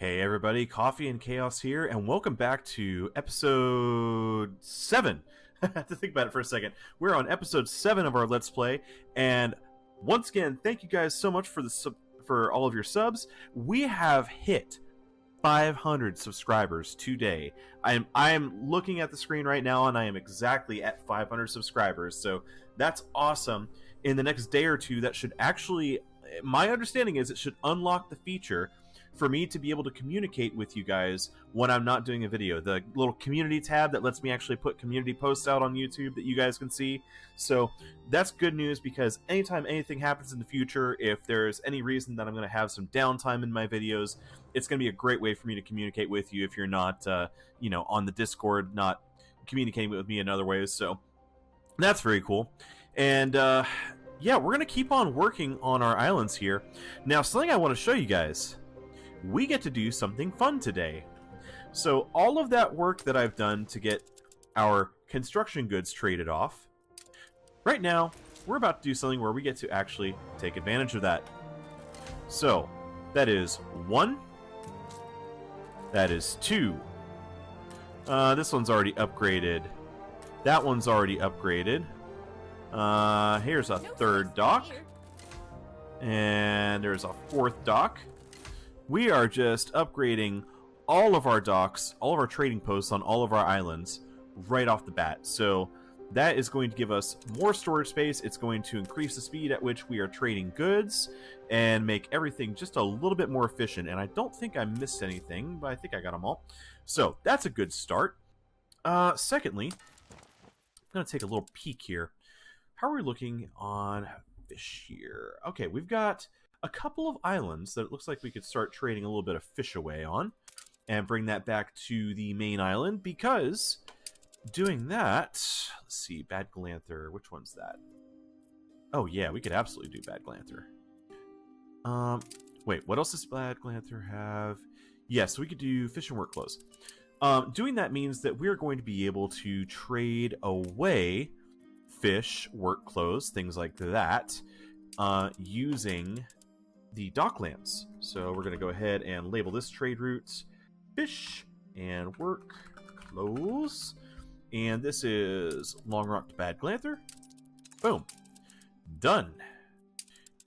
Hey everybody, Coffee and Chaos here, and welcome back to episode 7. I have to think about it for a second. We're on episode 7 of our Let's Play, and once again, thank you guys so much for all of your subs. We have hit 500 subscribers today. I'm looking at the screen right now, and I am exactly at 500 subscribers, so that's awesome. In the next day or two, that should actually, my understanding is it should unlock the feature for me to be able to communicate with you guys when I'm not doing a video. The little community tab that lets me actually put community posts out on YouTube that you guys can see. So that's good news, because anytime anything happens in the future, if there's any reason that I'm going to have some downtime in my videos, it's going to be a great way for me to communicate with you if you're not, on the Discord, not communicating with me in other ways. So that's very cool. And, yeah, we're going to keep on working on our islands here. Now, something I want to show you guys. We get to do something fun today. So all of that work that I've done to get our construction goods traded off, right now we're about to do something where we get to actually take advantage of that. So that is 1, that is 2, this one's already upgraded, that one's already upgraded, here's a third dock, and there's a fourth dock. We are just upgrading all of our docks, all of our trading posts on all of our islands right off the bat. So that is going to give us more storage space. It's going to increase the speed at which we are trading goods and make everything just a little bit more efficient. And I don't think I missed anything, but I think I got them all. So that's a good start. Secondly, I'm going to take a little peek here. How are we looking on fish here? Okay, we've got a couple of islands that it looks like we could start trading a little bit of fish away on and bring that back to the main island, because doing that, let's see, Bad Glanther, which one's that? Oh yeah, we could absolutely do Bad Glanther. Wait, what else does Bad Glanther have? Yes, we could do fish and work clothes. Doing that means that we're going to be able to trade away fish, work clothes, things like that, using the docklands. So we're going to go ahead and label this trade route fish and work clothes, and this is Long Rock to Bad Glanther. Boom, done.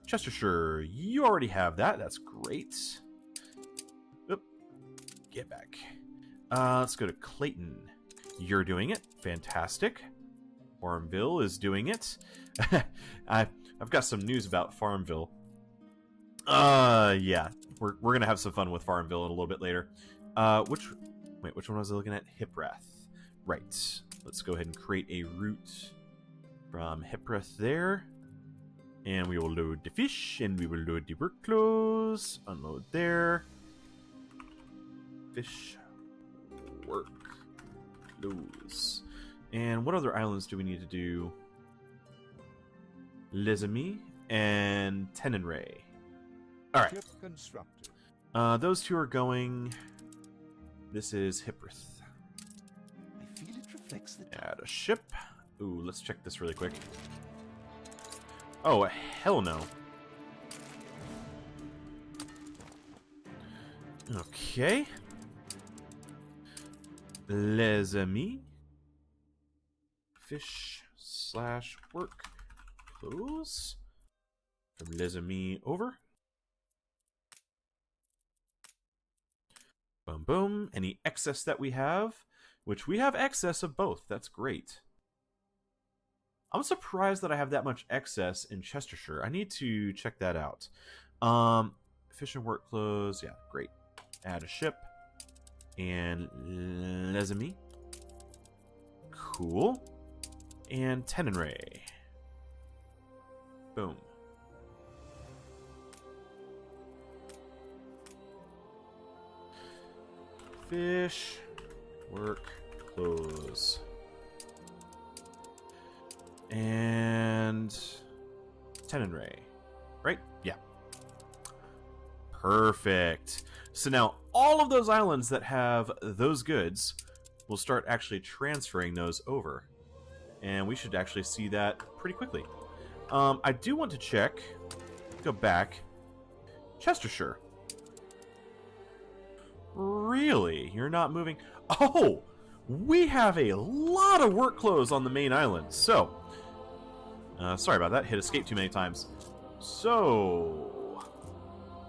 Chestershire, you already have that. That's great. Oop, get back. Let's go to Clayton. You're doing it. Fantastic. Farmville is doing it. I've got some news about Farmville. Yeah, we're gonna have some fun with Farmville a little bit later. Which one was I looking at? Hiprath. Right. Let's go ahead and create a route from Hiprath there, and we will load the fish, and we will load the work clothes. Unload there. Fish, work clothes. And what other islands do we need to do? Les Amis and Tenenray. Alright. Those two are going. This is Hiprath. I feel it reflects the Add a ship. Ooh, let's check this really quick. Oh, hell no. Okay. Les Amis. Fish / work close. From Les Amis over. Boom, boom. Any excess that we have, which we have excess of both. That's great. I'm surprised that I have that much excess in Chestershire. I need to check that out. Fish and work clothes. Yeah, great. Add a ship. And Les Amis. Cool. And Tenenray. Boom. Fish, work, clothes. And Tenenray. Right? Yeah. Perfect. So now all of those islands that have those goods, we'll start actually transferring those over. And we should actually see that pretty quickly. I do want to check, go back, Chestershire. Really? You're not moving? Oh! We have a lot of work clothes on the main island. So, sorry about that. Hit escape too many times. So,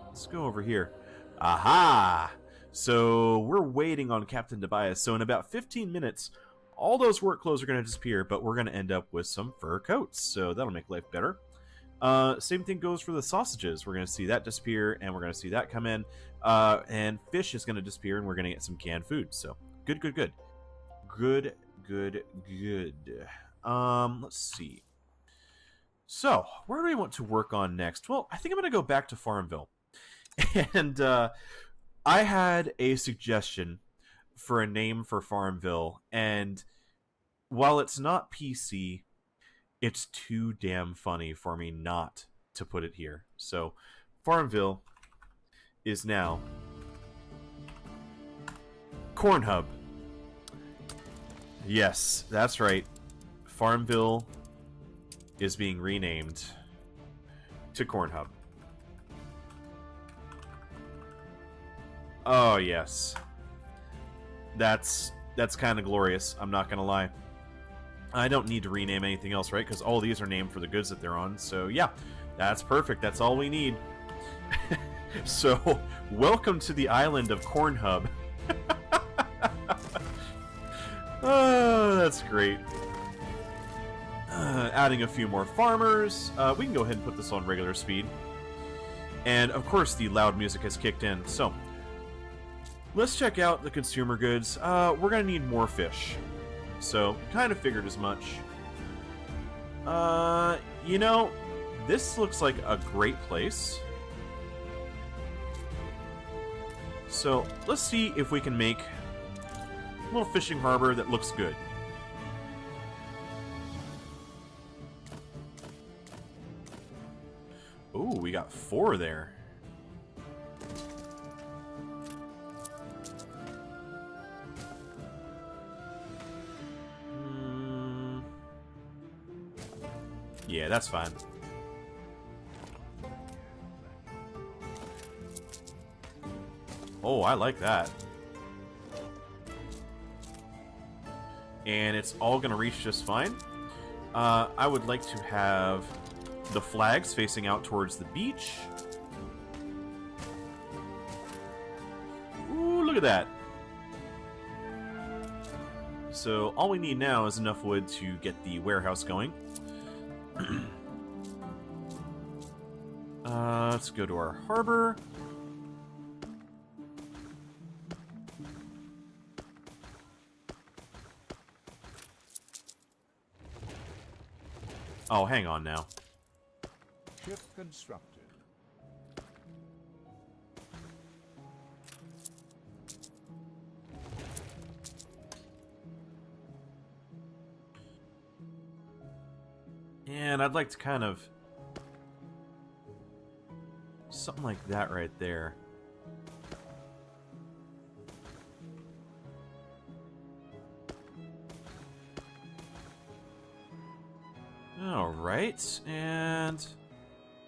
let's go over here. Aha! So, we're waiting on Captain Tobias. So, in about 15 minutes, all those work clothes are going to disappear, but we're going to end up with some fur coats. So, that'll make life better. Same thing goes for the sausages. We're going to see that disappear, and we're going to see that come in. And fish is going to disappear, and we're going to get some canned food. So, good, good, good. Good, good, good. Let's see. So, where do we want to work on next? Well, I think I'm going to go back to Farmville. And I had a suggestion for a name for Farmville, and while it's not PC, it's too damn funny for me not to put it here. So, Farmville is now Cornhub. Yes, that's right. Farmville is being renamed to Cornhub. Oh, yes. That's kind of glorious, I'm not going to lie. I don't need to rename anything else, right? Because all these are named for the goods that they're on. So, yeah, that's perfect. That's all we need. So, welcome to the island of Cornhub. Oh, that's great. Adding a few more farmers. We can go ahead and put this on regular speed. And, of course, the loud music has kicked in. So, let's check out the consumer goods. We're going to need more fish. So, kind of figured as much. You know, this looks like a great place. So, let's see if we can make a little fishing harbor that looks good. Ooh, we got 4 there. Yeah, that's fine. Oh, I like that. And it's all going to reach just fine. I would like to have the flags facing out towards the beach. Ooh, look at that. So all we need now is enough wood to get the warehouse going. Let's go to our harbor. Oh, hang on now. Ship constructed. And I'd like to kind of... something like that right there. Alright, and...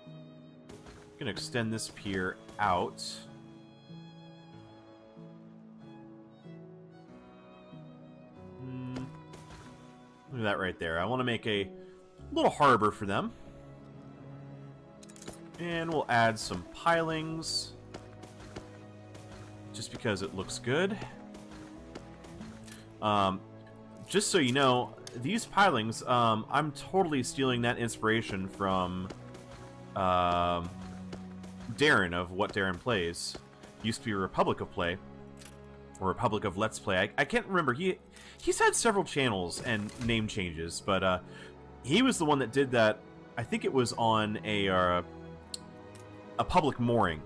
I'm gonna extend this pier out. Look at that right there. I want to make a little harbor for them. And we'll add some pilings. Just because it looks good. Just so you know, these pilings, I'm totally stealing that inspiration from Darren of What Darren Plays. Used to be Republic of Play. Or Republic of Let's Play. I can't remember. He's had several channels and name changes, but he was the one that did that. I think it was on a public mooring,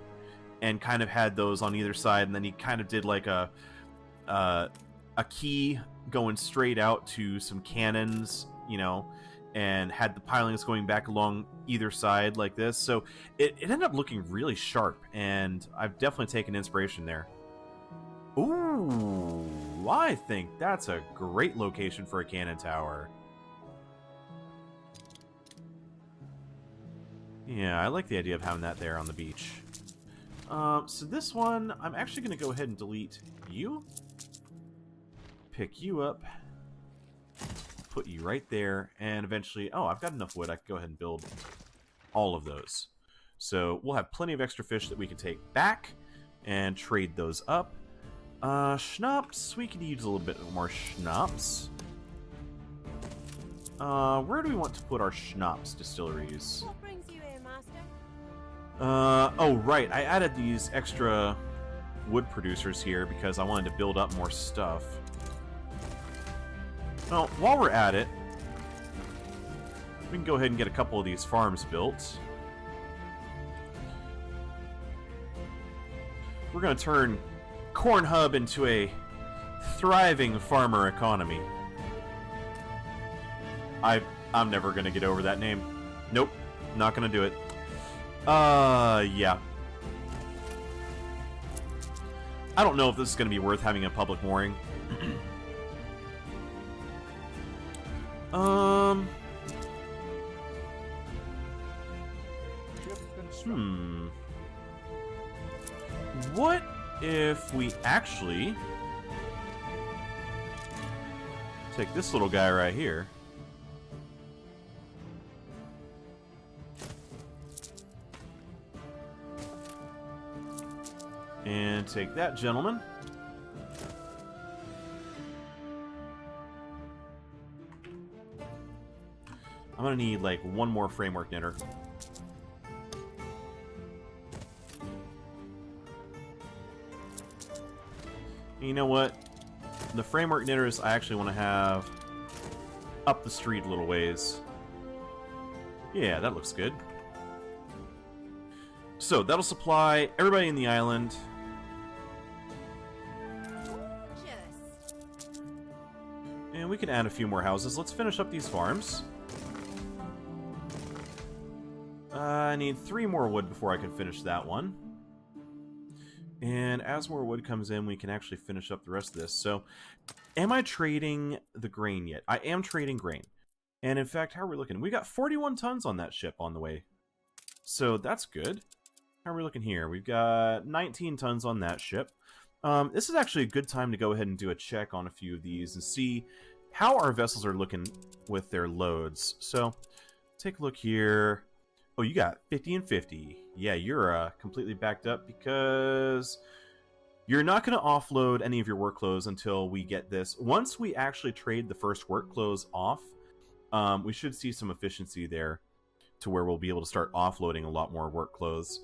and kind of had those on either side, and then he kind of did like a key going straight out to some cannons, you know, and had the pilings going back along either side like this. So it ended up looking really sharp, and I've definitely taken inspiration there. Ooh, I think that's a great location for a cannon tower. Yeah, I like the idea of having that there on the beach. So this one, I'm actually going to go ahead and delete you. Pick you up. Put you right there. And eventually... Oh, I've got enough wood. I can go ahead and build all of those. So we'll have plenty of extra fish that we can take back and trade those up. Schnapps. We could use a little bit more schnapps. Where do we want to put our schnapps distilleries? What brings you here, master? Oh, right. I added these extra wood producers here because I wanted to build up more stuff. Well, while we're at it, we can go ahead and get a couple of these farms built. We're going to turn Cornhub into a thriving farmer economy. I'm never going to get over that name. Nope, not going to do it. Yeah. I don't know if this is going to be worth having a public mooring. What if we actually take this little guy right here and take that gentleman I'm gonna need like one more framework knitter. You know what? The framework knitters I actually want to have up the street a little ways. Yeah, that looks good. So that'll supply everybody in the island. Gorgeous. And we can add a few more houses. Let's finish up these farms. I need 3 more wood before I can finish that one. And as more wood comes in, we can actually finish up the rest of this. So, am I trading the grain yet? I am trading grain. And in fact, how are we looking? We got 41 tons on that ship on the way. So, that's good. How are we looking here? We've got 19 tons on that ship. This is actually a good time to go ahead and do a check on a few of these and see how our vessels are looking with their loads. So, take a look here. Oh, you got 50 and 50. Yeah, you're completely backed up because you're not going to offload any of your work clothes until we get this. Once we actually trade the first work clothes off, we should see some efficiency there to where we'll be able to start offloading a lot more work clothes.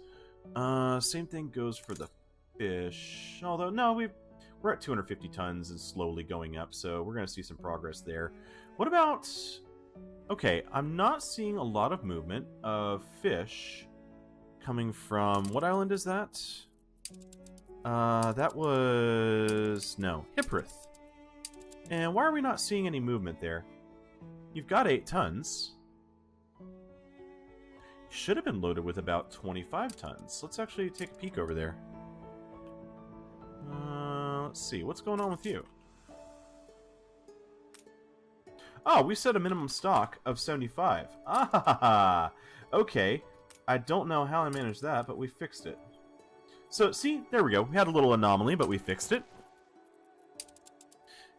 Same thing goes for the fish. Although, no, we're at 250 tons and slowly going up, so we're going to see some progress there. What about... Okay, I'm not seeing a lot of movement of fish coming from... What island is that? That was... No, Hipprith. And why are we not seeing any movement there? You've got 8 tons. Should have been loaded with about 25 tons. Let's actually take a peek over there. Let's see, what's going on with you? Oh, we set a minimum stock of 75. Ah, okay. I don't know how I managed that, but we fixed it. So, see, there we go. We had a little anomaly, but we fixed it.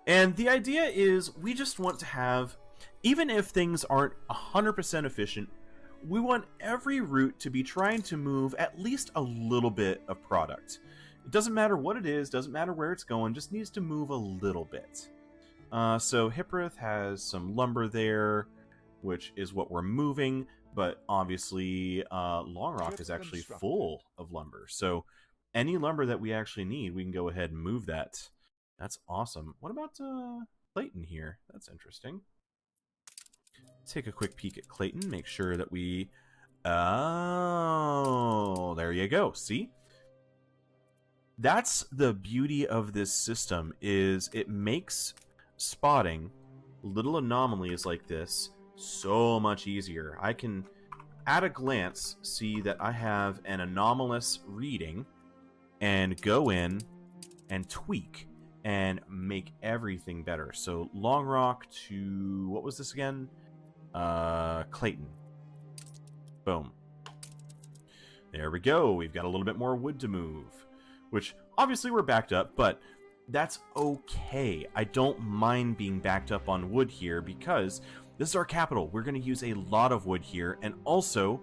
And the idea is we just want to have, even if things aren't 100% efficient, we want every route to be trying to move at least a little bit of product. It doesn't matter what it is, doesn't matter where it's going, just needs to move a little bit. So Hipprith has some lumber there, which is what we're moving, but obviously Long Rock is actually full of lumber. So any lumber that we actually need, we can go ahead and move that. That's awesome. What about Clayton here? That's interesting. Take a quick peek at Clayton, make sure that we... Oh, there you go. See? That's the beauty of this system, is it makes spotting little anomalies like this so much easier. I can, at a glance, see that I have an anomalous reading and go in and tweak and make everything better. So Long Rock to, what was this again? Clayton. Boom. There we go. We've got a little bit more wood to move, which obviously we're backed up, but that's okay. I don't mind being backed up on wood here because this is our capital. We're going to use a lot of wood here, and also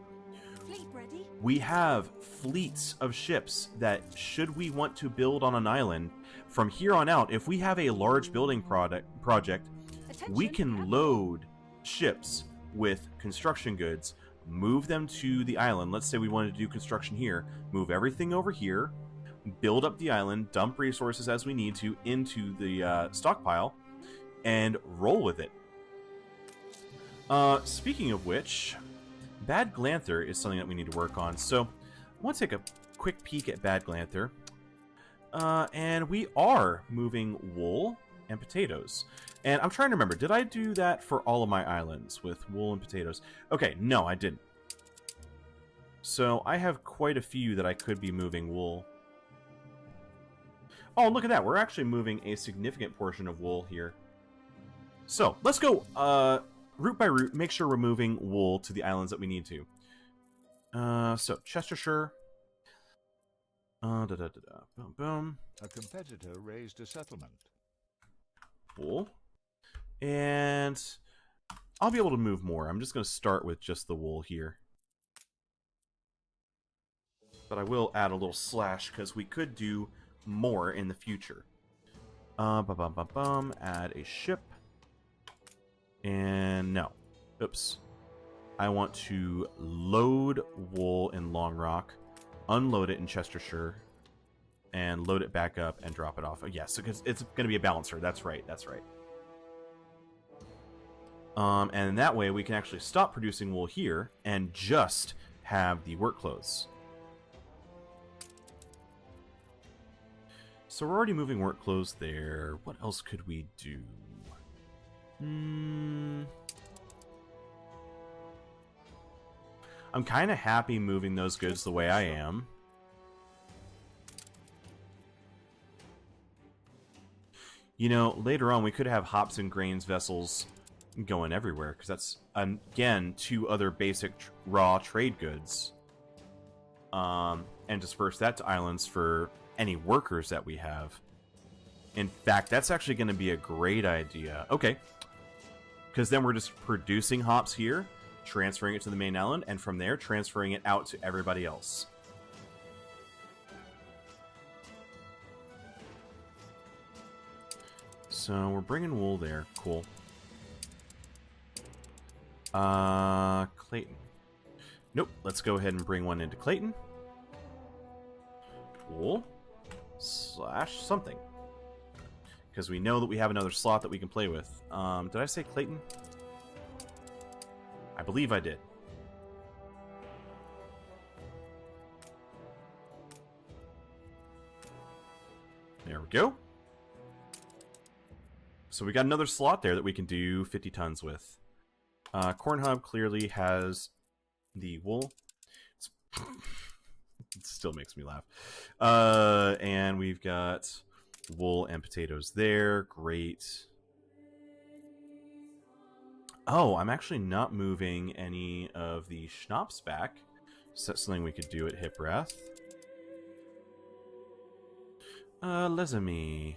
Fleet ready? we have fleets of ships that, should we want to build on an island, from here on out, if we have a large building project, we can load ships with construction goods, move them to the island. Let's say we wanted to do construction here, move everything over here, build up the island, dump resources as we need to into the stockpile, and roll with it. Speaking of which, Bad Glanther is something that we need to work on. So I want to take a quick peek at Bad Glanther. And we are moving wool and potatoes. And I'm trying to remember, did I do that for all of my islands with wool and potatoes? Okay, no, I didn't. So I have quite a few that I could be moving wool. Oh, look at that. We're actually moving a significant portion of wool here. So let's go route by route, make sure we're moving wool to the islands that we need to. So Chestershire. Boom, boom. A competitor raised a settlement. Wool. And I'll be able to move more. I'm just going to start with just the wool here. But I will add a little slash because we could do more in the future. Add a ship. And no. Oops. I want to load wool in Long Rock, unload it in Chestershire, and load it back up and drop it off. Oh, yes, because it's going to be a balancer. That's right. That's right. And that way we can actually stop producing wool here and just have the work clothes. So we're already moving work clothes there. What else could we do? I'm kind of happy moving those goods the way I am. You know, later on we could have hops and grains vessels going everywhere, because that's, again, 2 other basic raw trade goods. And disperse that to islands for any workers that we have. In fact, that's actually going to be a great idea. Okay. Because then we're just producing hops here, transferring it to the main island, and from there, transferring it out to everybody else. So we're bringing wool there. Cool. Clayton. Nope. Let's go ahead and bring one into Clayton. Wool. Slash something. Because we know that we have another slot that we can play with. Did I say Clayton? I believe I did. There we go. So we got another slot there that we can do 50 tons with. Cornhub clearly has the wool. It still makes me laugh. And we've got wool and potatoes there. Great. Oh, I'm actually not moving any of the schnapps back. So that's something we could do at Hip Breath. Lesami.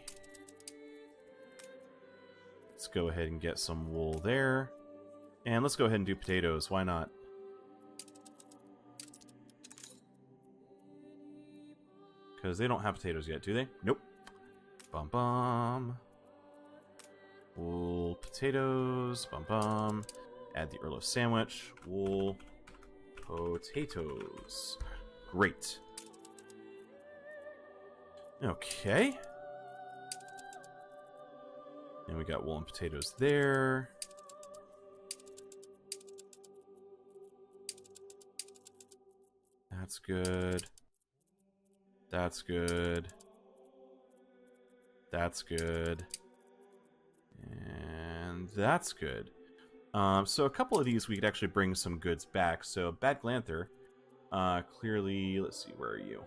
Let's go ahead and get some wool there. And let's go ahead and do potatoes. Why not? Because they don't have potatoes yet, do they? Nope. Bum bum. Wool, potatoes. Bum bum. Add the Earl sandwich. Wool, potatoes. Great. Okay. And we got wool and potatoes there. That's good. That's good. That's good. And that's good. So a couple of these we could actually bring some goods back. So Bad Glanther, clearly, let's see, where are you?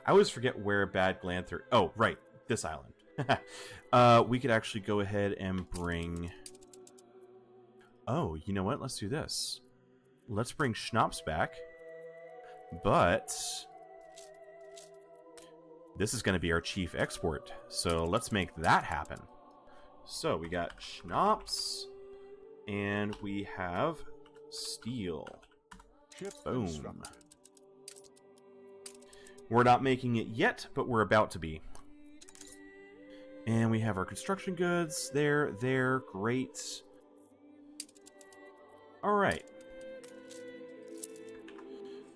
I always forget where Bad Glanther... Oh, right, this island. We could actually go ahead and bring... Oh, you know what? Let's do this. let's bring Schnapps back. But this is going to be our chief export. So let's make that happen. So we got Schnapps, and we have steel. Ship Boom. constructed. We're not making it yet, but we're about to be. And we have our construction goods. There, great. Alright.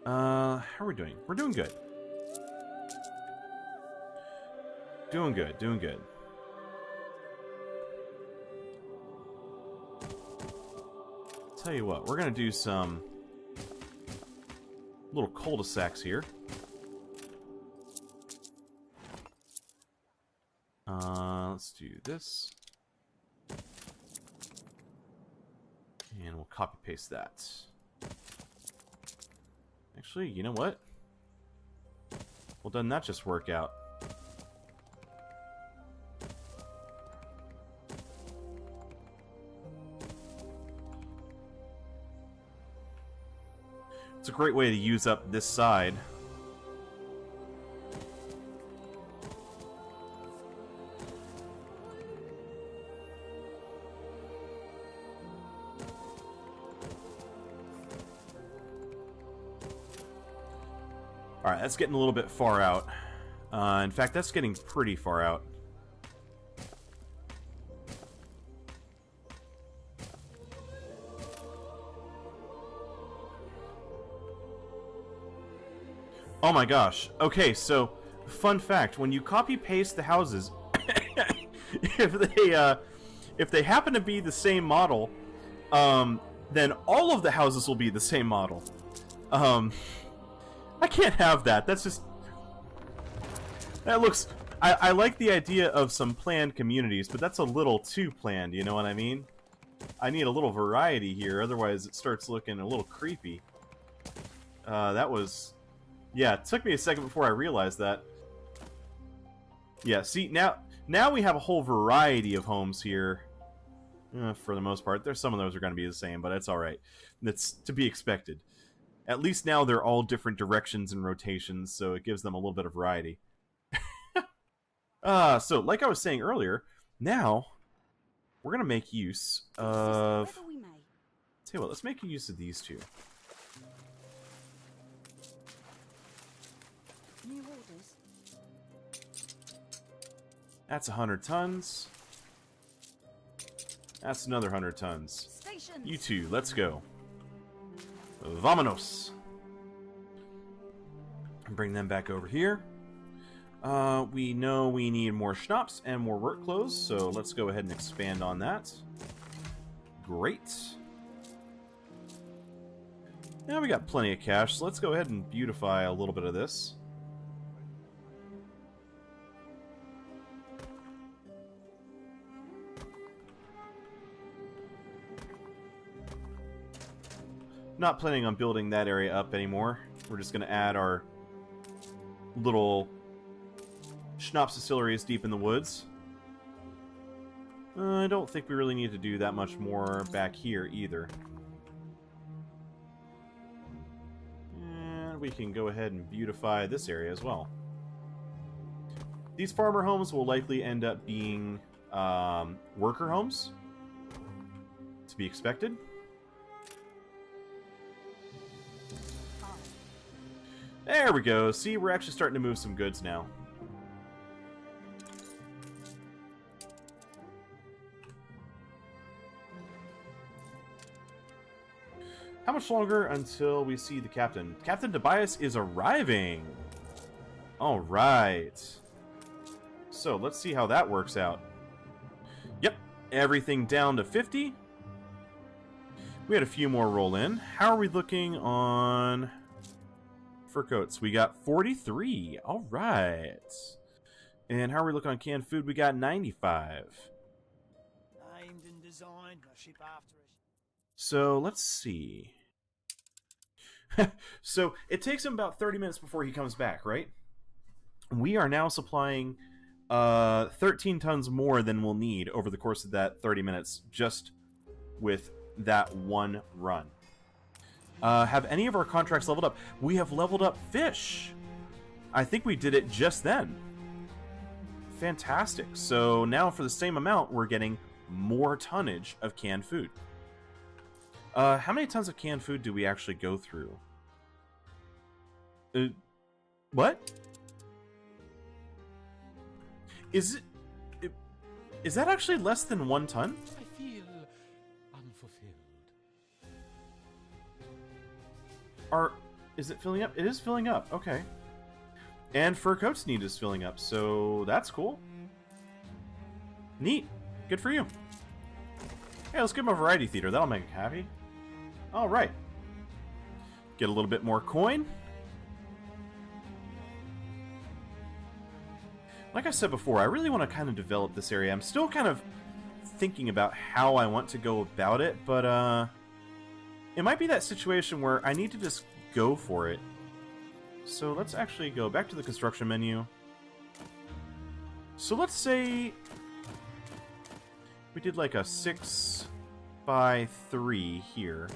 How are we doing? We're doing good. Doing good. Tell you what, we're gonna do some little cul-de-sacs here. Let's do this. And we'll copy paste that. Actually, you know what? Well, doesn't that just work out? It's a great way to use up this side. Alright, that's getting a little bit far out. In fact, that's getting pretty far out. Oh my gosh. Okay, so, fun fact, when you copy-paste the houses, if they happen to be the same model, then all of the houses will be the same model. I can't have that. That's just... That looks... I like the idea of some planned communities, but that's a little too planned, you know what I mean? I need a little variety here, otherwise it starts looking a little creepy. That was... Yeah, it took me a second before I realized that. Yeah, see, now we have a whole variety of homes here. For the most part. There's some of those are going to be the same, but it's alright. That's to be expected. At least now they're all different directions and rotations, so it gives them a little bit of variety. So, like I was saying earlier, now we're going to make use of... Tell you what, let's make use of these two. New orders. That's 100 tons. That's another 100 tons. Stations. You two, let's go. Vamonos. Bring them back over here. We know we need more schnapps and more work clothes, so let's go ahead and expand on that. Great. Now we got plenty of cash, so let's go ahead and beautify a little bit of this. Not planning on building that area up anymore. We're just going to add our little schnapps distilleries deep in the woods. I don't think we really need to do that much more back here either. And we can go ahead and beautify this area as well. These farmer homes will likely end up being worker homes, to be expected. There we go. See, we're actually starting to move some goods now. How much longer until we see the captain? Captain Tobias is arriving! Alright. So, let's see how that works out. Yep, everything down to 50. We had a few more roll in. How are we looking on... fur coats? We got 43. Alright. And how are we looking on canned food? We got 95. Aimed and designed, I ship after it. So, let's see. So, it takes him about 30 minutes before he comes back, right? We are now supplying 13 tons more than we'll need over the course of that 30 minutes, just with that one run. Have any of our contracts leveled up? We have leveled up fish. I think we did it just then. Fantastic. So now for the same amount, we're getting more tonnage of canned food. How many tons of canned food do we actually go through? What? Is that actually less than 1 ton? I feel unfulfilled. Is it filling up? It is filling up. Okay. And fur coat's need is filling up, so that's cool. Neat. Good for you. Hey, let's give him a variety theater. That'll make him happy. All right. Get a little bit more coin. Like I said before, I really want to kind of develop this area. I'm still kind of thinking about how I want to go about it, but it might be that situation where I need to just go for it. So let's actually go back to the construction menu. So let's say we did like a 6 by 3 here.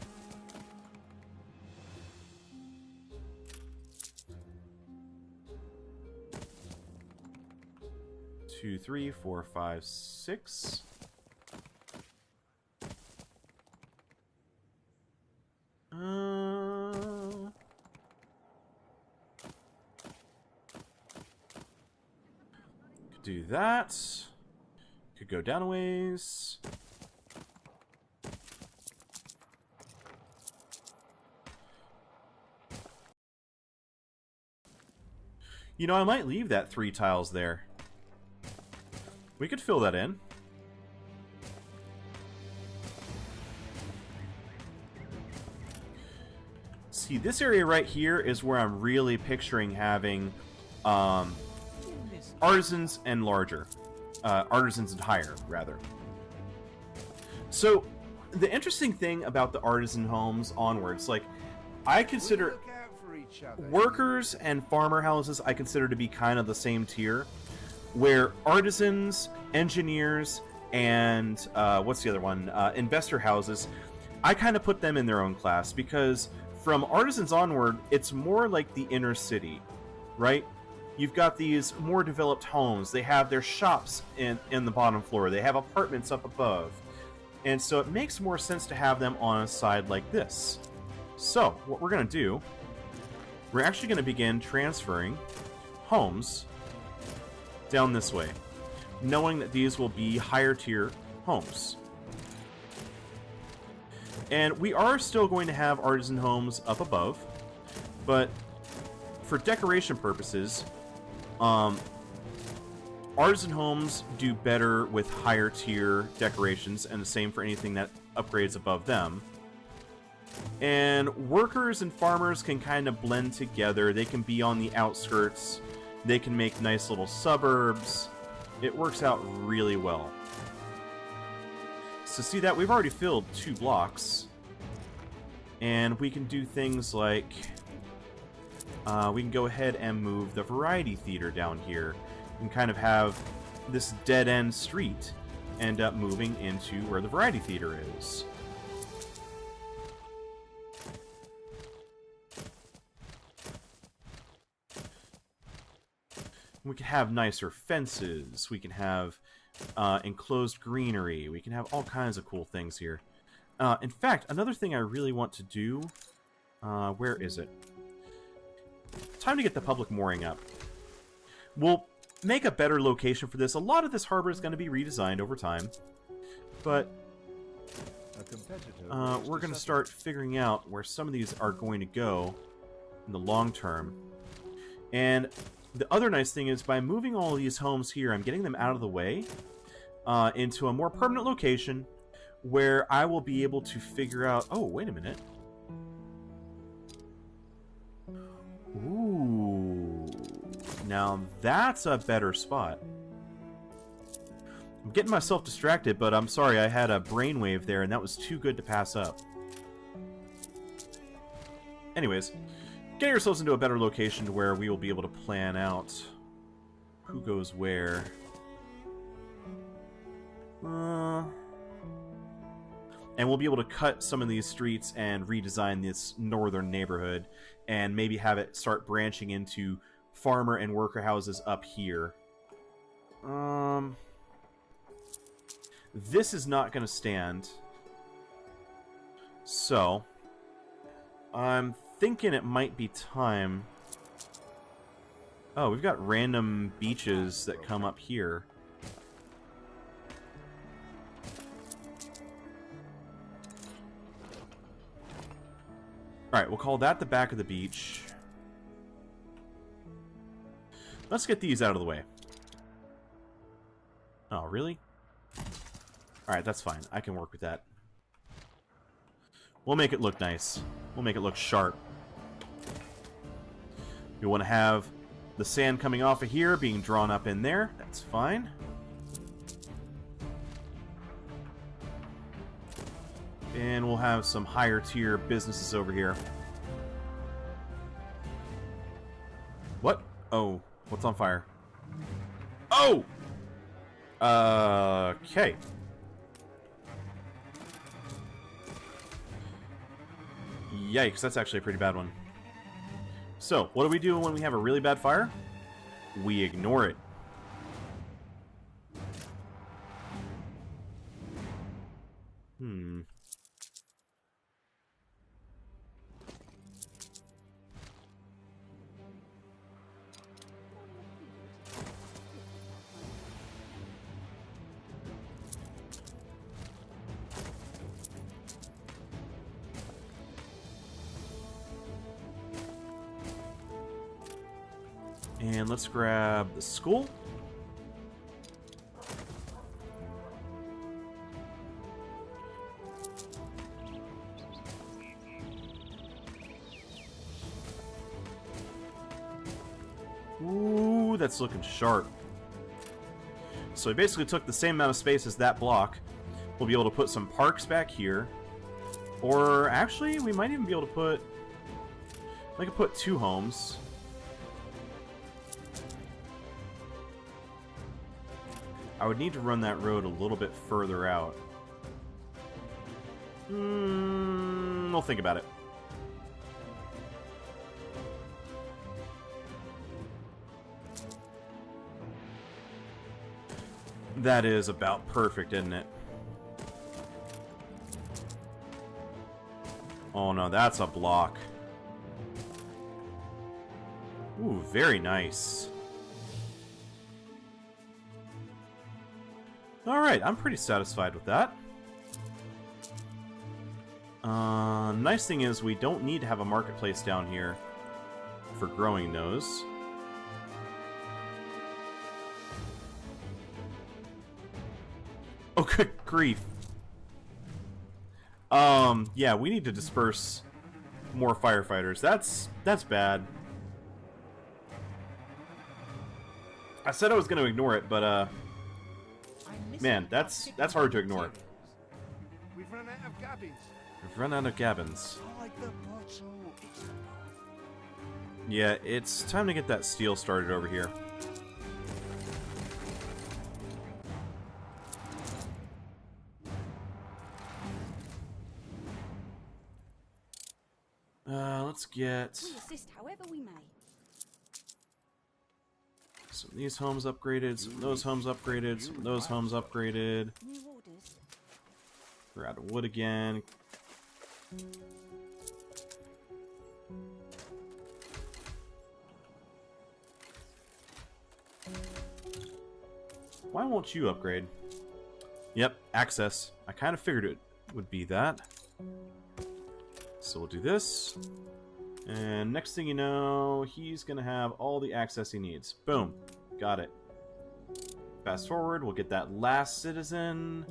Two, 3, 4, 5, 6. Could do that. Could go down a ways. You know, I might leave that 3 tiles there. We could fill that in. See, this area right here is where I'm really picturing having artisans and larger. Artisans and higher, rather. So, the interesting thing about the artisan homes onwards, like, I consider workers and farmer houses, I consider to be kind of the same tier. Where artisans, engineers, and what's the other one? Investor houses, I kind of put them in their own class because from artisans onward, it's more like the inner city, right? You've got these more developed homes. They have their shops in the bottom floor. They have apartments up above. And so it makes more sense to have them on a side like this. So what we're going to do, we're actually going to begin transferring homes down this way, knowing that these will be higher tier homes. And we are still going to have artisan homes up above, but for decoration purposes, artisan homes do better with higher tier decorations, and the same for anything that upgrades above them. And workers and farmers can kind of blend together. They can be on the outskirts. They can make nice little suburbs. It works out really well. So see that? We've already filled 2 blocks. And we can do things like... we can go ahead and move the variety theater down here. And kind of have this dead-end street end up moving into where the variety theater is. We can have nicer fences. We can have enclosed greenery. We can have all kinds of cool things here. In fact, another thing I really want to do... where is it? Time to get the public mooring up. We'll make a better location for this. A lot of this harbor is going to be redesigned over time. But we're going to start figuring out where some of these are going to go in the long term. And the other nice thing is by moving all of these homes here, I'm getting them out of the way into a more permanent location where I will be able to figure out... Oh, wait a minute. Ooh. Now that's a better spot. I'm getting myself distracted, but I'm sorry, I had a brainwave there and that was too good to pass up. Anyways, getting ourselves into a better location where we will be able to plan out who goes where. And we'll be able to cut some of these streets and redesign this northern neighborhood and maybe have it start branching into farmer and worker houses up here. This is not going to stand. So, I'm thinking it might be time... Oh, we've got random beaches that come up here. Alright, we'll call that the back of the beach. Let's get these out of the way. Oh, really? Alright, that's fine. I can work with that. We'll make it look nice. We'll make it look sharp. We want to have the sand coming off of here being drawn up in there. That's fine. And we'll have some higher tier businesses over here. What? Oh, what's on fire? Oh! Okay. Yikes, that's actually a pretty bad one. So, what do we do when we have a really bad fire? We ignore it. And let's grab the school. Ooh, that's looking sharp. So we basically took the same amount of space as that block. We'll be able to put some parks back here. Or actually, we might even be able to put... I could put 2 homes. I would need to run that road a little bit further out. We'll think about it. That is about perfect, isn't it? Oh no, that's a block. Ooh, very nice. Alright, I'm pretty satisfied with that. Nice thing is we don't need to have a marketplace down here for growing those. Oh, good grief. Yeah, we need to disperse more firefighters. That's bad. I said I was going to ignore it, but, man, that's hard to ignore. We've run out of cabins. We've run out of cabins. Like the bottle. Yeah, it's time to get that steel started over here. Let's get We assist however we may. some of these homes upgraded, some of those homes upgraded, some of those homes upgraded. New orders. We're out of wood again. Why won't you upgrade? Yep, access. I kind of figured it would be that. So we'll do this. And next thing you know, he's going to have all the access he needs. Boom. Got it. Fast forward, we'll get that last citizen.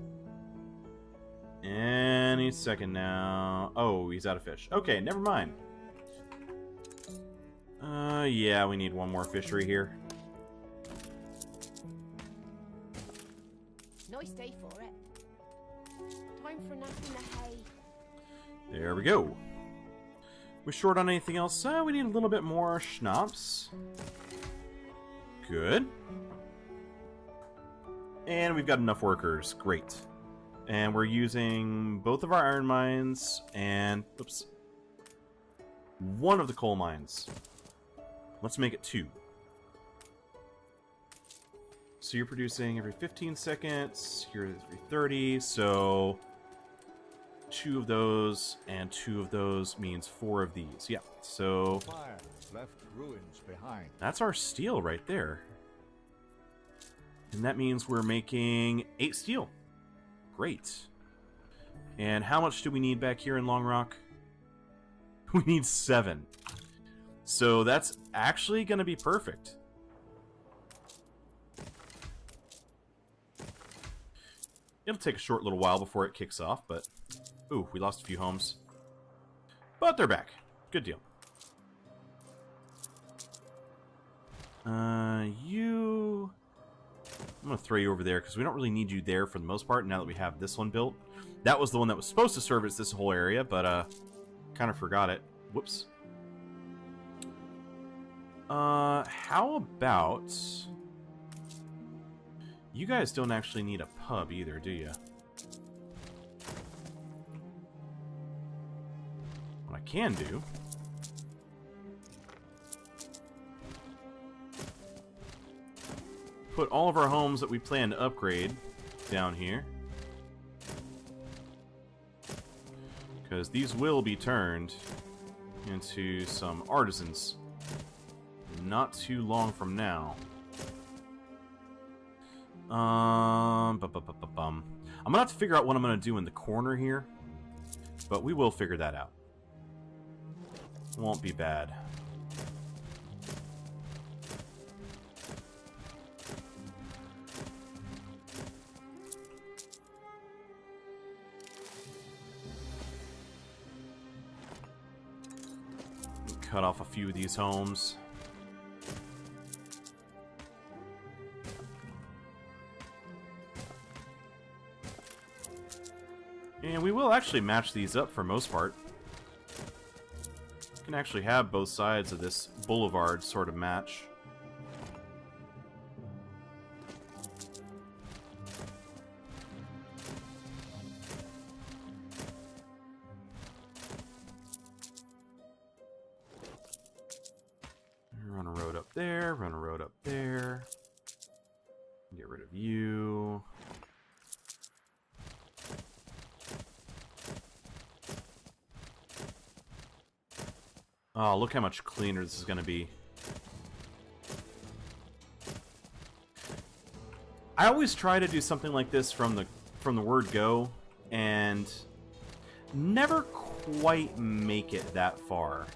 Any second now. Oh, he's out of fish. Okay, never mind. Yeah, we need one more fishery here. Nice day for it. Time for a nap in the hay. There we go. We short on anything else? We need a little bit more schnapps. Good. And we've got enough workers. Great. And we're using both of our iron mines and, oops, one of the coal mines. Let's make it 2. So you're producing every 15 seconds, you're every 30, so 2 of those and 2 of those means 4 of these. Yeah, so Fire left ruins behind. that's our steel right there. And that means we're making 8 steel. Great. And how much do we need back here in Long Rock? We need 7. So that's actually going to be perfect. It'll take a short little while before it kicks off, but... Ooh, we lost a few homes. But they're back. Good deal. You... I'm going to throw you over there, because we don't really need you there for the most part, now that we have this one built. That was the one that was supposed to service this whole area, but, kind of forgot it. Whoops. How about... You guys don't actually need a pub either, do you? What I can do... Put all of our homes that we plan to upgrade down here. Because these will be turned into some artisans not too long from now. I'm gonna have to figure out what I'm gonna do in the corner here, but we will figure that out. Won't be bad. Cut off a few of these homes. And we will actually match these up for most part. We can actually have both sides of this boulevard sort of match. Run a road up there, run a road up there. Get rid of you. Oh, look how much cleaner this is going to be. I always try to do something like this from the word go, and never quite make it that far.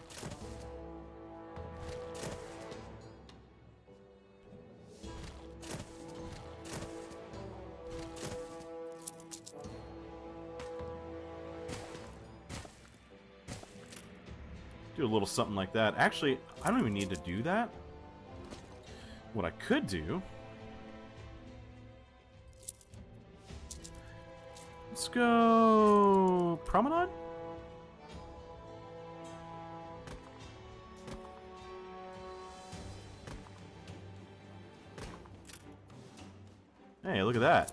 Do a little something like that. Actually, I don't even need to do that. What I could do... Let's go... Promenade? Hey, look at that.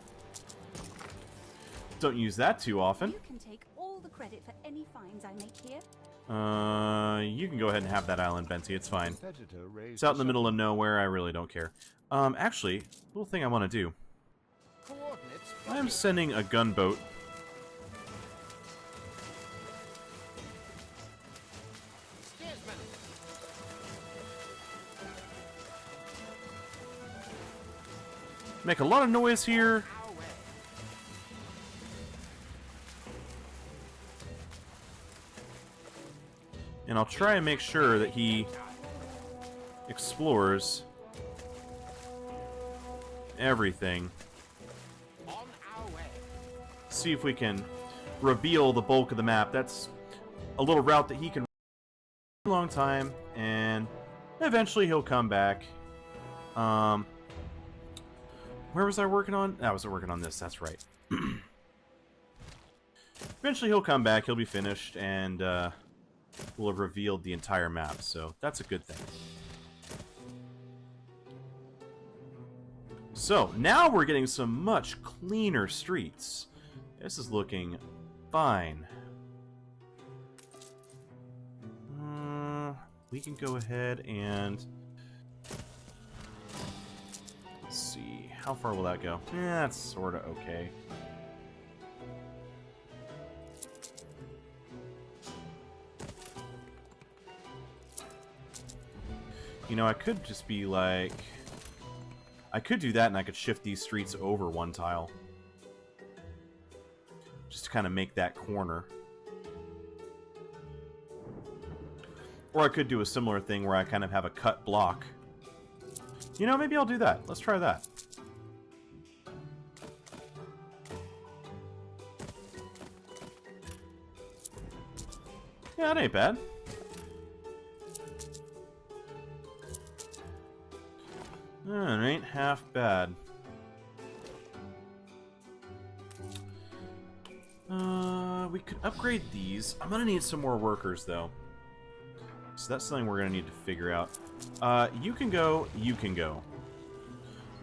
Don't use that too often. You can take all the credit for any finds I make here. You can go ahead and have that island, Benty. It's fine. It's out in the middle of nowhere. I really don't care. Actually, little thing I want to do. I'm sending a gunboat. Make a lot of noise here. And I'll try and make sure that he explores everything. See if we can reveal the bulk of the map. That's a little route that he can for a long time, and eventually he'll come back. Where was I working on? I was working on this, that's right. Eventually he'll come back, he'll be finished, and we'll have revealed the entire map, so that's a good thing. So, now we're getting some much cleaner streets. This is looking fine. We can go ahead and... Let's see. How far will that go? That's sort of okay. You know, I could just be like... I could do that and I could shift these streets over one tile. Just to kind of make that corner. Or I could do a similar thing where I kind of have a cut block. You know, maybe I'll do that. Let's try that. Yeah, that ain't bad. It ain't half bad. We could upgrade these. I'm gonna need some more workers, though. So that's something we're gonna need to figure out. You can go, you can go.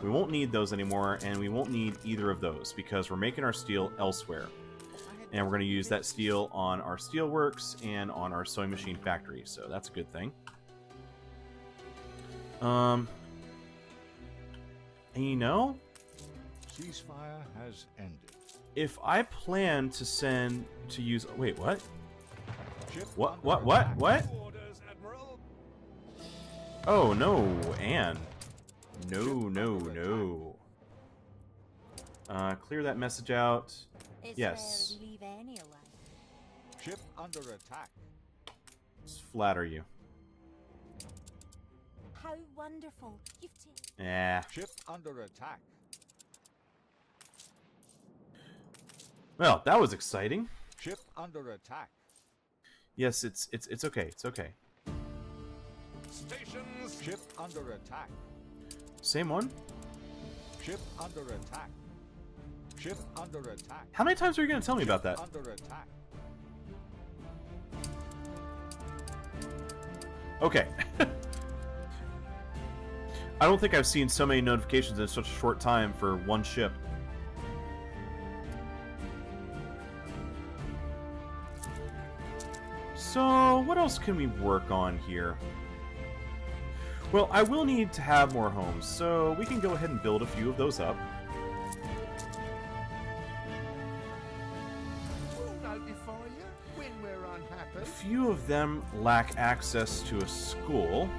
We won't need those anymore, and we won't need either of those, because we're making our steel elsewhere. And we're gonna use that steel on our steelworks and on our sewing machine factory, so that's a good thing. And you know, Ceasefire has ended. if I plan to send to use... Wait, what? Ship What? under What? What? attack. What? Orders, Admiral. Oh, no, Anne. No. Clear that message out. It's Yes. rare we leave anyway. Ship under attack. Let's flatter you. How wonderful. You've taken... Ship under attack. Well, that was exciting. Ship under attack. Yes, it's okay. It's okay. Stations. Ship under attack. Same one? Ship under attack. Ship under attack. How many times are you going to tell me about that? Under attack. Okay. I don't think I've seen so many notifications in such a short time for one ship. So, what else can we work on here? Well, I will need to have more homes, so we can go ahead and build a few of those up. We'll notify you when we're A unhappy. few of them lack access to a school.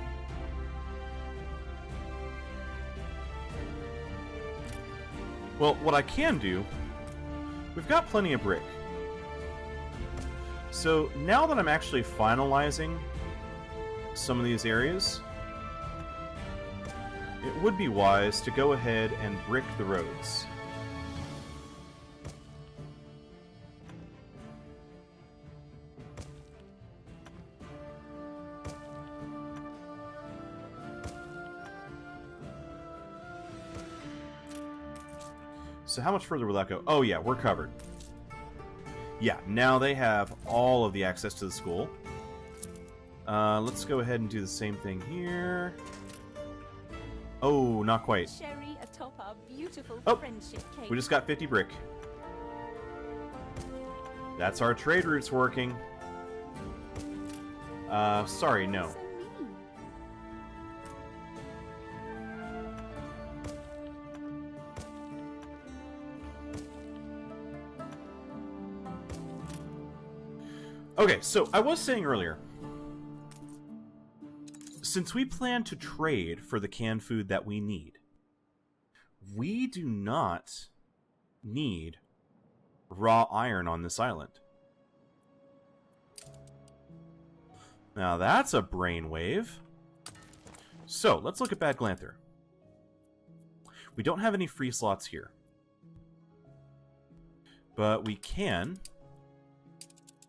Well, what I can do, we've got plenty of brick. So now that I'm actually finalizing some of these areas, it would be wise to go ahead and brick the roads. So how much further will that go? Oh yeah, we're covered. Yeah, now they have all of the access to the school. Let's go ahead and do the same thing here. Oh, not quite. Sherry atop our beautiful Oh, friendship cake. We just got 50 brick. That's our trade routes working. Sorry, no. So mean. Okay, so I was saying earlier, since we plan to trade for the canned food that we need, we do not need raw iron on this island. Now that's a brainwave. So let's look at Bad Glanther. We don't have any free slots here, but we can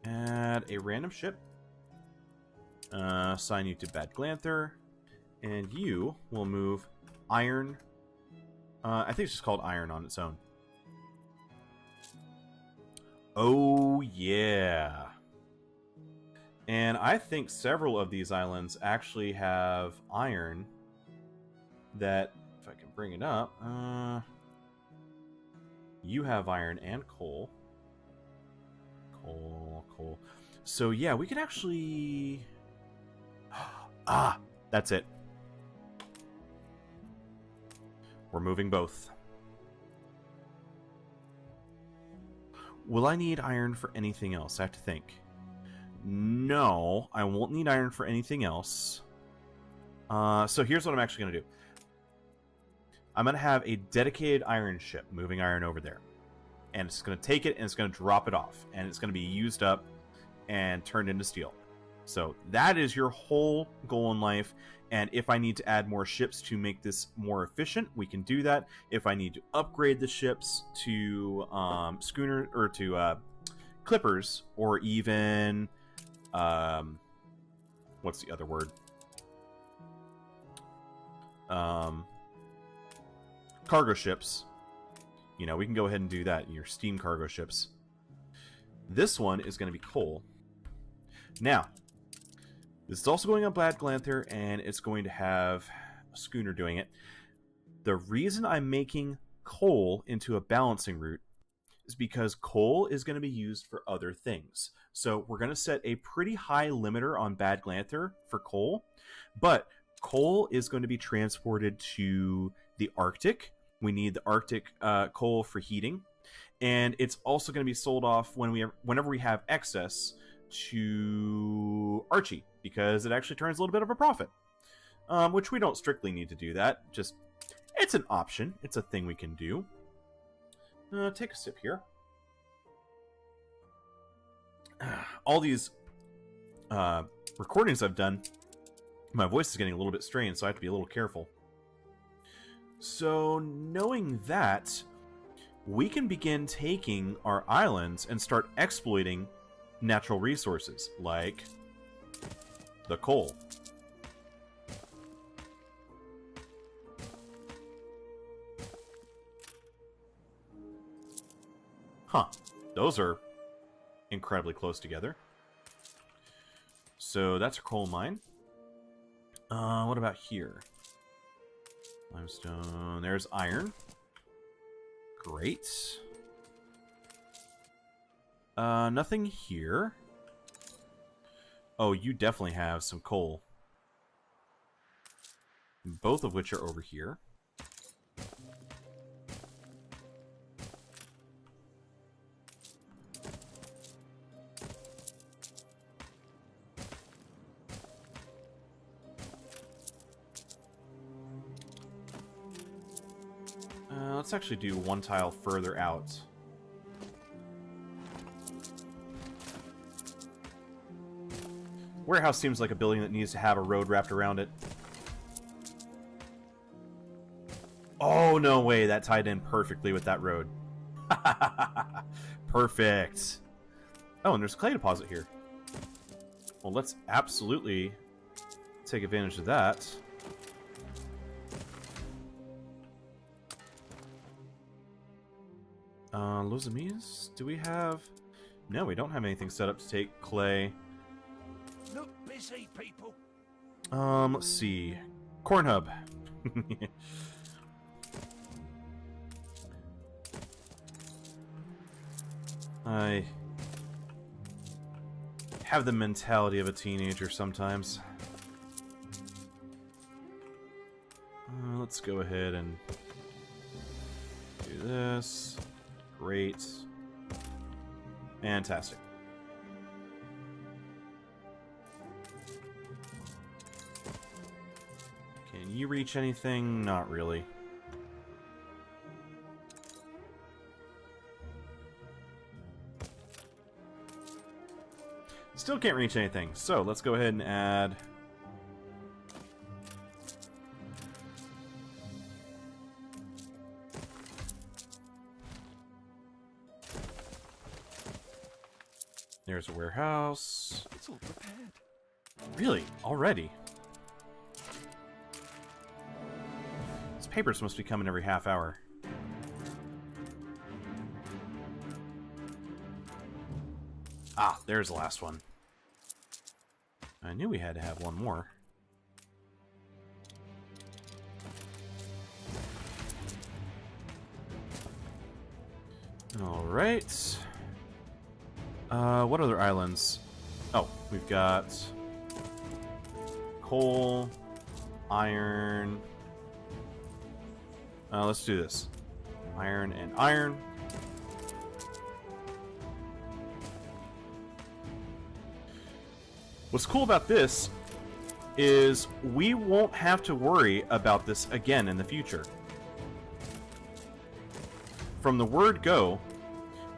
add a random ship. Assign you to Bad Glanther, and you will move iron. I think it's just called iron on its own. Oh yeah. And I think several of these islands actually have iron that, if I can bring it up, you have iron and coal. Coal. So yeah, we could actually... Ah! That's it. We're moving both. Will I need iron for anything else? I have to think. No, I won't need iron for anything else. So here's what I'm actually going to do. I'm going to have a dedicated iron ship moving iron over there. And it's going to take it and it's going to drop it off. And it's going to be used up and turned into steel. So that is your whole goal in life. And if I need to add more ships to make this more efficient, we can do that. If I need to upgrade the ships to schooner or to clippers, or even what's the other word? Cargo ships. You know, we can go ahead and do that. Your steam cargo ships. This one is going to be coal. Now, this is also going on Bad Glanther, and it's going to have a schooner doing it. The reason I'm making coal into a balancing route is because coal is going to be used for other things. So we're going to set a pretty high limiter on Bad Glanther for coal, but coal is going to be transported to the Arctic. We need the Arctic coal for heating, and it's also going to be sold off whenever we have excess to Archie, because it actually turns a little bit of a profit, which we don't strictly need to do that. Just, it's an option. It's a thing we can do. Take a sip here. All these recordings I've done, my voice is getting a little bit strained, so I have to be a little careful. So, knowing that, we can begin taking our islands and start exploiting natural resources, like the coal. Huh. Those are incredibly close together. So that's a coal mine. What about here? Limestone. There's iron. Great. Nothing here. Oh, you definitely have some coal. Both of which are over here. Let's actually do one tile further out. Warehouse seems like a building that needs to have a road wrapped around it. Oh, no way. That tied in perfectly with that road. Perfect. Oh, and there's a clay deposit here. Well, let's absolutely take advantage of that. Los Amis? Do we have... No, we don't have anything set up to take clay. Look busy, people. Let's see. Cornhub. I have the mentality of a teenager sometimes. Let's go ahead and do this. Great. Fantastic. Can you reach anything? Not really. Still can't reach anything, so let's go ahead and add... There's a warehouse. It's all prepared. Really? Already? These papers must be coming every half hour. Ah, there's the last one. I knew we had to have one more. Alright. What other islands? Oh, we've got coal, iron. Let's do this. Iron and iron. What's cool about this is we won't have to worry about this again in the future. From the word go,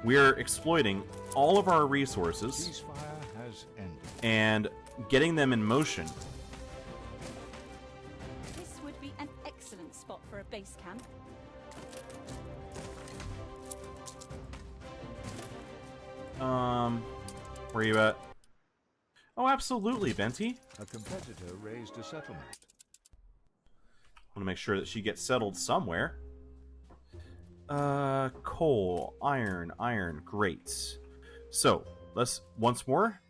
we're exploiting all of our resources Ceasefire has ended. and getting them in motion. This would be an excellent spot for a base camp. Where are you at? Oh, absolutely, Venti. A competitor raised a settlement. Want to make sure that she gets settled somewhere. Coal, iron, great. So, let's once more.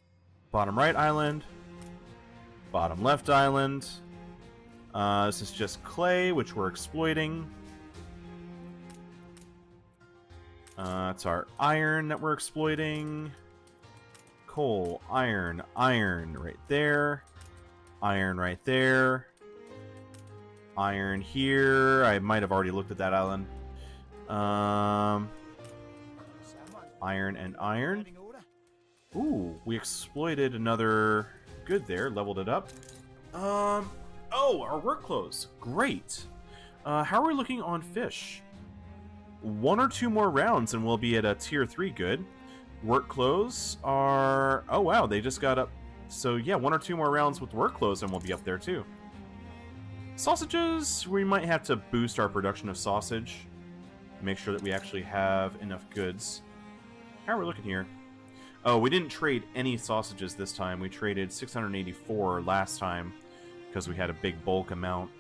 Bottom right island. Bottom left island. This is just clay, which we're exploiting. It's our iron that we're exploiting. Coal, iron right there. Iron right there. Iron here. I might have already looked at that island. Iron and iron. Standing order. Ooh, we exploited another good there, leveled it up. Oh, our work clothes. Great. How are we looking on fish? 1 or 2 more rounds and we'll be at a tier 3 good. Work clothes are... Oh, wow, they just got up. So, yeah, 1 or 2 more rounds with work clothes and we'll be up there, too. Sausages, we might have to boost our production of sausage. Make sure that we actually have enough goods. How are we looking here? Oh, we didn't trade any sausages this time. We traded 684 last time because we had a big bulk amount.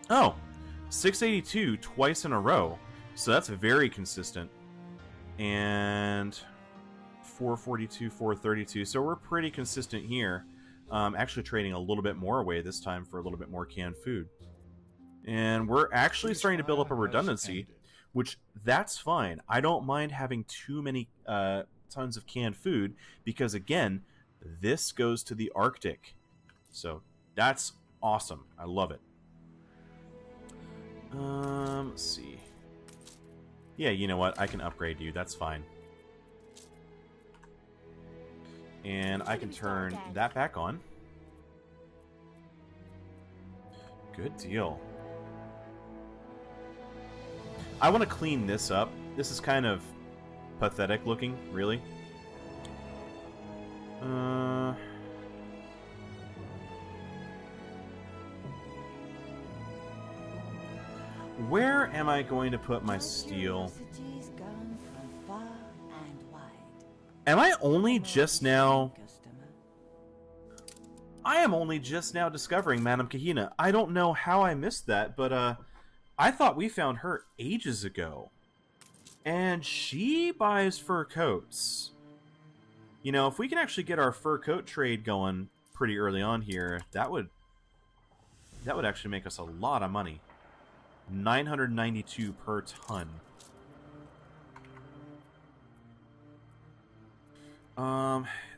Oh, 682 twice in a row. So that's very consistent. And 442, 432. So we're pretty consistent here. Actually trading a little bit more away this time for a little bit more canned food. And we're actually starting to build up a redundancy, which that's fine. I don't mind having too many tons of canned food because, again, this goes to the Arctic. So that's awesome. I love it. Let's see. Yeah, you know what? I can upgrade you. That's fine. And I can turn that back on. Good deal. I want to clean this up. This is kind of pathetic looking, really. Where am I going to put my steel? Am I only just now... I am only just now discovering Madame Kahina. I don't know how I missed that, but I thought we found her ages ago. And she buys fur coats. You know, if we can actually get our fur coat trade going pretty early on here, that would actually make us a lot of money. 992 per ton.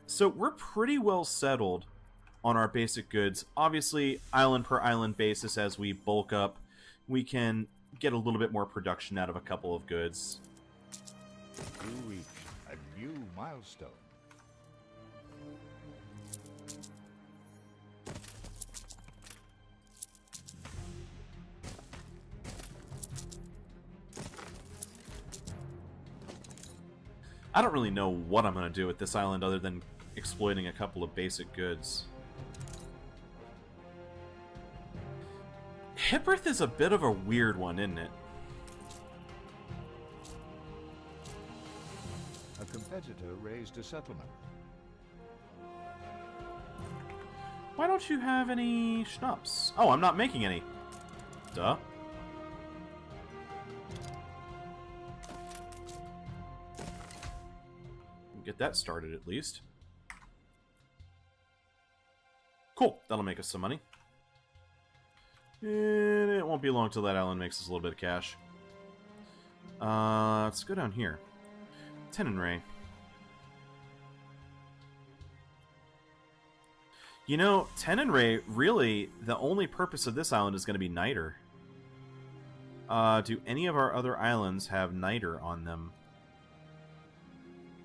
So we're pretty well settled on our basic goods. Obviously, island per island basis, as we bulk up, we can get a little bit more production out of a couple of goods. You reach a new milestone. I don't really know what I'm going to do with this island other than exploiting a couple of basic goods. Hipworth is a bit of a weird one, isn't it? A competitor raised a settlement. Why don't you have any schnapps? Oh, I'm not making any. Duh. Get that started at least. Cool. That'll make us some money. And it won't be long till that island makes us a little bit of cash. Let's go down here. Tenon Ray. You know, Tenenray, really, the only purpose of this island is going to be niter. Do any of our other islands have niter on them?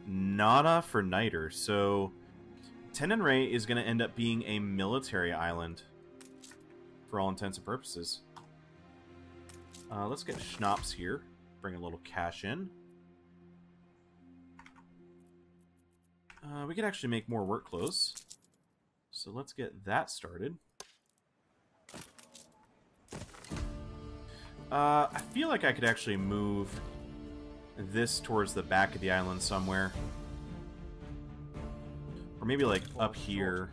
Nada for niter, so Tenenray is going to end up being a military island for all intents and purposes. Let's get schnapps here. Bring a little cash in. We could actually make more work clothes. So let's get that started. I feel like I could actually move this towards the back of the island somewhere. Or maybe like up here.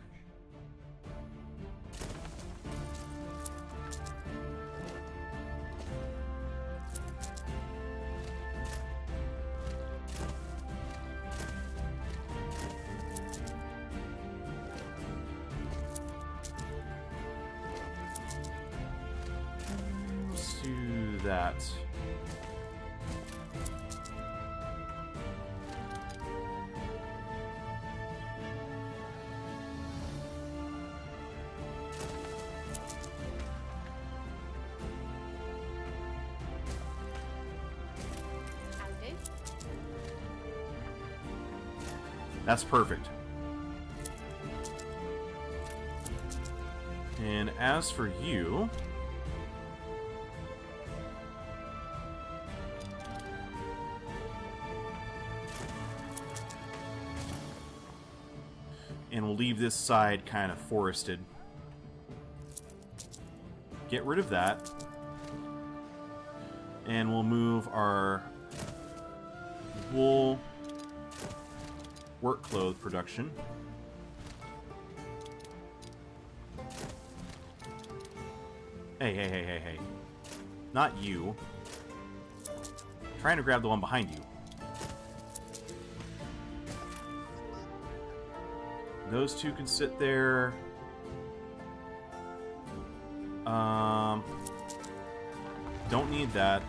Let's do that. Andy? That's perfect. And as for you... and we'll leave this side kind of forested. Get rid of that. And we'll move our wool work cloth production. Hey. Not you. Trying to grab the one behind you. Those two can sit there. Don't need that.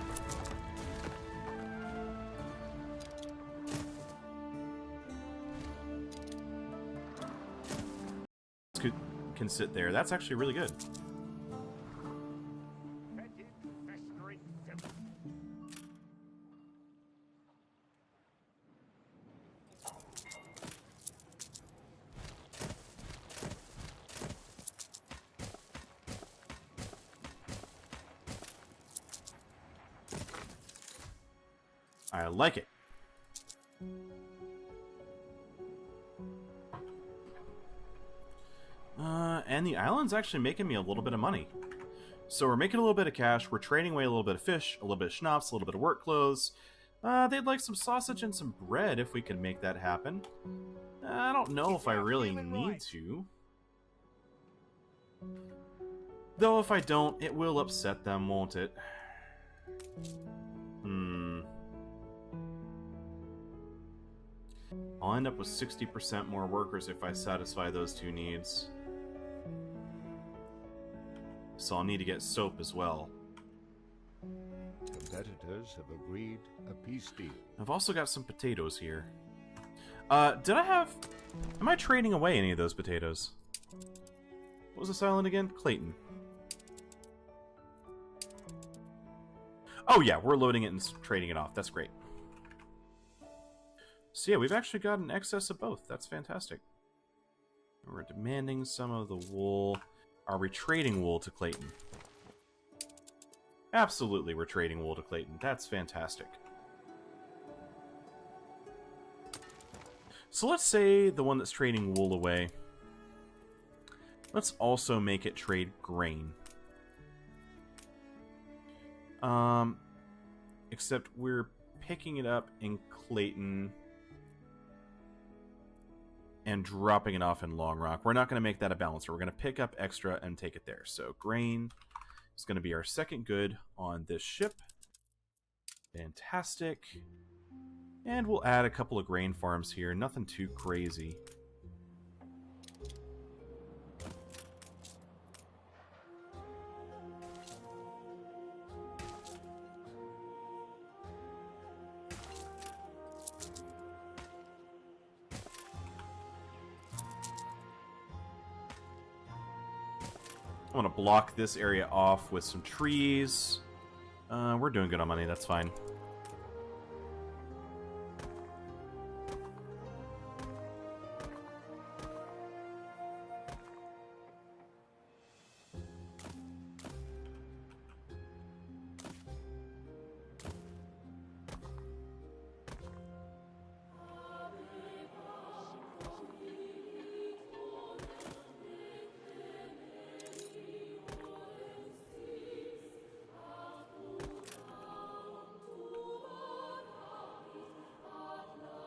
Can sit there. That's actually really good. I like it. And the island's actually making me a little bit of money. So we're making a little bit of cash, we're trading away a little bit of fish, a little bit of schnapps, a little bit of work clothes. They'd like some sausage and some bread if we could make that happen. I don't know if I really need to. Though if I don't, it will upset them, won't it? I'll end up with 60% more workers if I satisfy those two needs. So I'll need to get soap as well. Competitors have agreed a peace deal. I've also got some potatoes here. Did I have... Am I trading away any of those potatoes? What was this island again? Clayton. Oh yeah, we're loading it and trading it off. That's great. So yeah, we've actually got an excess of both. That's fantastic. We're demanding some of the wool. Are we trading wool to Clayton? Absolutely, we're trading wool to Clayton. That's fantastic. So let's say the one that's trading wool away. Let's also make it trade grain. Except we're picking it up in Clayton and dropping it off in Long Rock. We're not going to make that a balancer. We're going to pick up extra and take it there. So grain is going to be our second good on this ship. Fantastic. And we'll add a couple of grain farms here. Nothing too crazy. I want to block this area off with some trees. We're doing good on money, that's fine.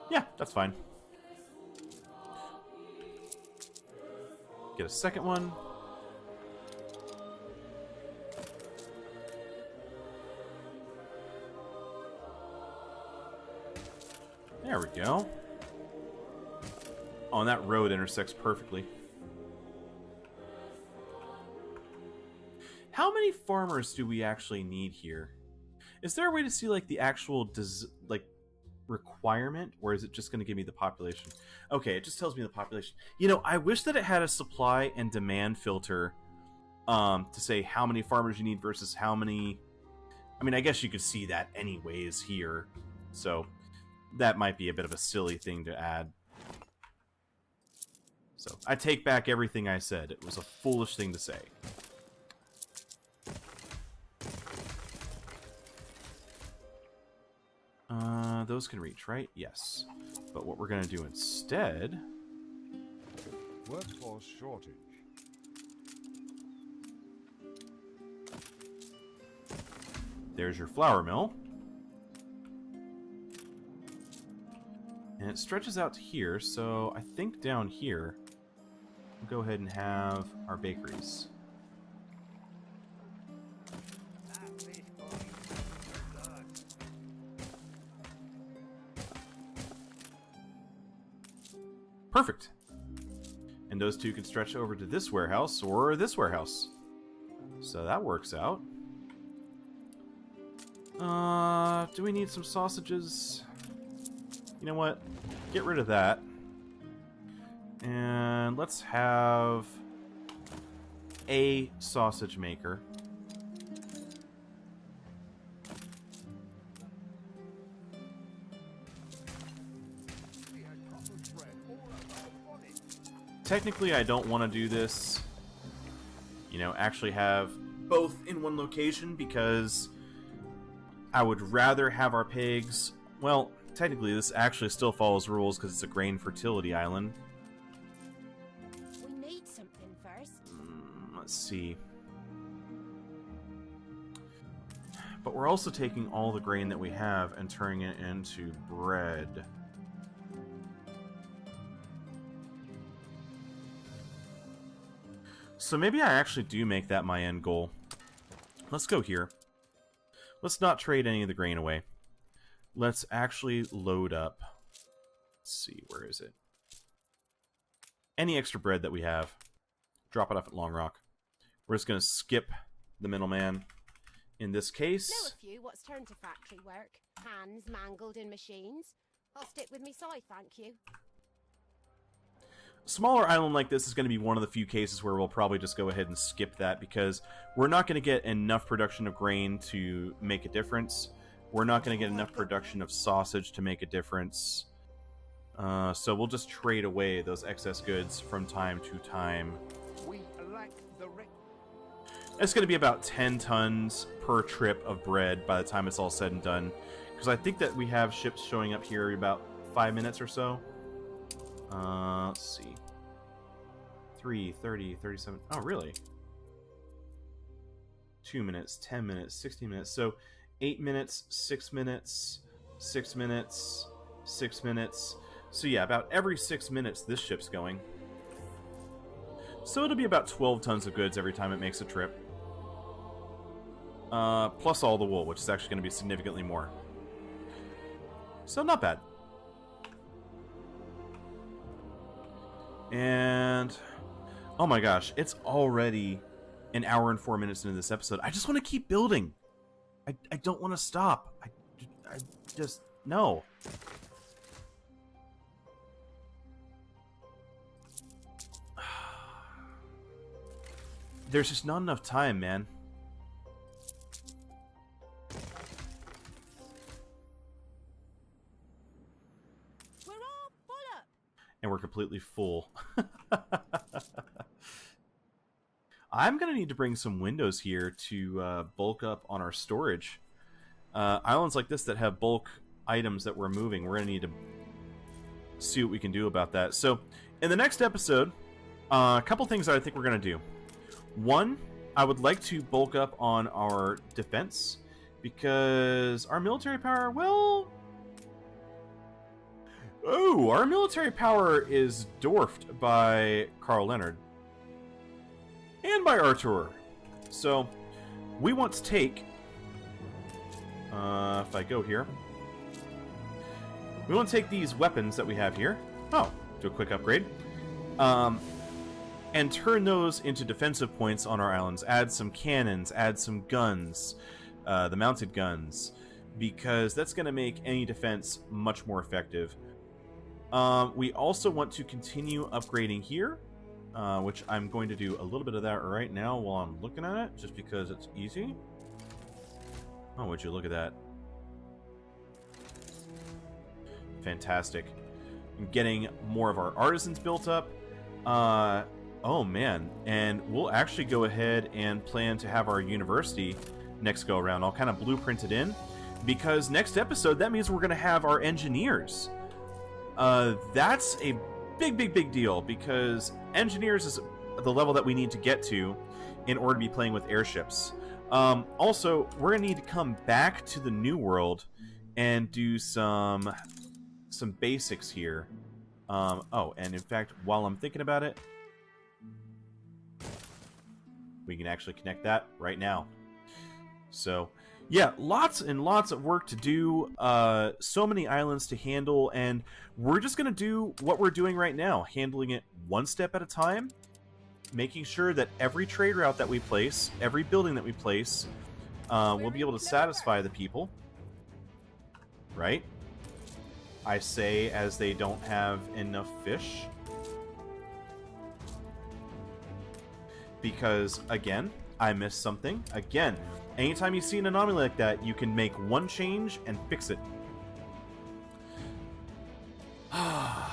Yeah, that's fine. Get a second one. There we go. Oh, and that road intersects perfectly. How many farmers do we actually need here? Is there a way to see like the actual requirement, or is it just going to give me the population? Okay, it just tells me the population. You know, I wish that it had a supply and demand filter to say how many farmers you need versus how many. I mean, I guess you could see that anyways here, so that might be a bit of a silly thing to add. So I take back everything I said. It was a foolish thing to say. Those can reach, right? Yes. But what we're going to do instead... Workforce shortage. There's your flour mill. And it stretches out to here, so I think down here, we'll go ahead and have our bakeries. Perfect. And those two can stretch over to this warehouse or this warehouse. So that works out. Do we need some sausages? You know what? Get rid of that. And let's have a sausage maker. Technically, I don't want to do this, you know, actually have both in one location, because I would rather have our pigs... Well, technically, this actually still follows rules because it's a grain fertility island. We need something first. Let's see. But we're also taking all the grain that we have and turning it into bread. So maybe I actually do make that my end goal. Let's go here. Let's not trade any of the grain away. Let's actually load up. Let's see, where is it? Any extra bread that we have, drop it off at Long Rock. We're just going to skip the middleman. In this case... Know a few what's turned to factory work. Hands mangled in machines. I'll stick with me scythe, thank you. A smaller island like this is going to be one of the few cases where we'll probably just go ahead and skip that, because we're not going to get enough production of grain to make a difference. We're not going to get enough production of sausage to make a difference. So we'll just trade away those excess goods from time to time. We lack the It's going to be about 10 tons per trip of bread by the time it's all said and done. Because I think that we have ships showing up here in about 5 minutes or so. Let's see. 3, 30, 37. Oh, really? 2 minutes, 10 minutes, 60 minutes. So 8 minutes, 6 minutes, 6 minutes, 6 minutes. So yeah, about every 6 minutes this ship's going. So it'll be about 12 tons of goods every time it makes a trip. Plus all the wool, which is actually going to be significantly more. So not bad. And oh my gosh, it's already an hour and 4 minutes into this episode. I just want to keep building. I don't want to stop. I just no. there's just not enough time, man. We're all full up. And we're completely full. I'm going to need to bring some windows here to bulk up on our storage. Islands like this that have bulk items that we're moving, we're going to need to see what we can do about that. So, in the next episode, a couple things that I think we're going to do. One, I would like to bulk up on our defense, because our military power, well... Oh, our military power is dwarfed by Carl Leonard. And by Artur. So, we want to take... if I go here... We want to take these weapons that we have here. Oh, do a quick upgrade. And turn those into defensive points on our islands. Add some cannons, add some guns, the mounted guns, because that's going to make any defense much more effective. We also want to continue upgrading here, which I'm going to do a little bit of that right now while I'm looking at it, just because it's easy. Oh, would you look at that? Fantastic. Getting more of our artisans built up. Oh man, and we'll actually go ahead and plan to have our university next go around. I'll kind of blueprint it in, because next episode, that means we're going to have our engineers. That's a big deal, because engineers is the level that we need to get to in order to be playing with airships. Also, we're going to need to come back to the New World and do some basics here. Oh, and in fact, while I'm thinking about it, we can actually connect that right now. So, yeah, lots and lots of work to do, so many islands to handle, and we're just going to do what we're doing right now, handling it one step at a time, making sure that every trade route that we place, every building that we place, will be able to satisfy the people, right? I say as they don't have enough fish. Because, again, I missed something. Again, anytime you see an anomaly like that, you can make one change and fix it. I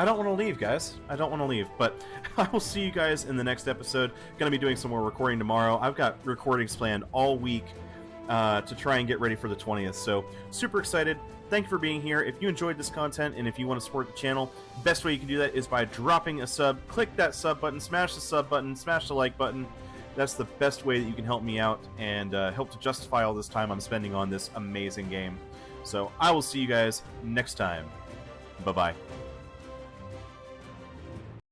don't want to leave, guys. I don't want to leave, but I will see you guys in the next episode. Going to be doing some more recording tomorrow. I've got recordings planned all week to try and get ready for the 20th, so super excited. Thank you for being here. If you enjoyed this content and if you want to support the channel, best way you can do that is by dropping a sub. Click that sub button, smash the sub button, smash the like button. That's the best way that you can help me out and help to justify all this time I'm spending on this amazing game. So I will see you guys next time. Bye-bye.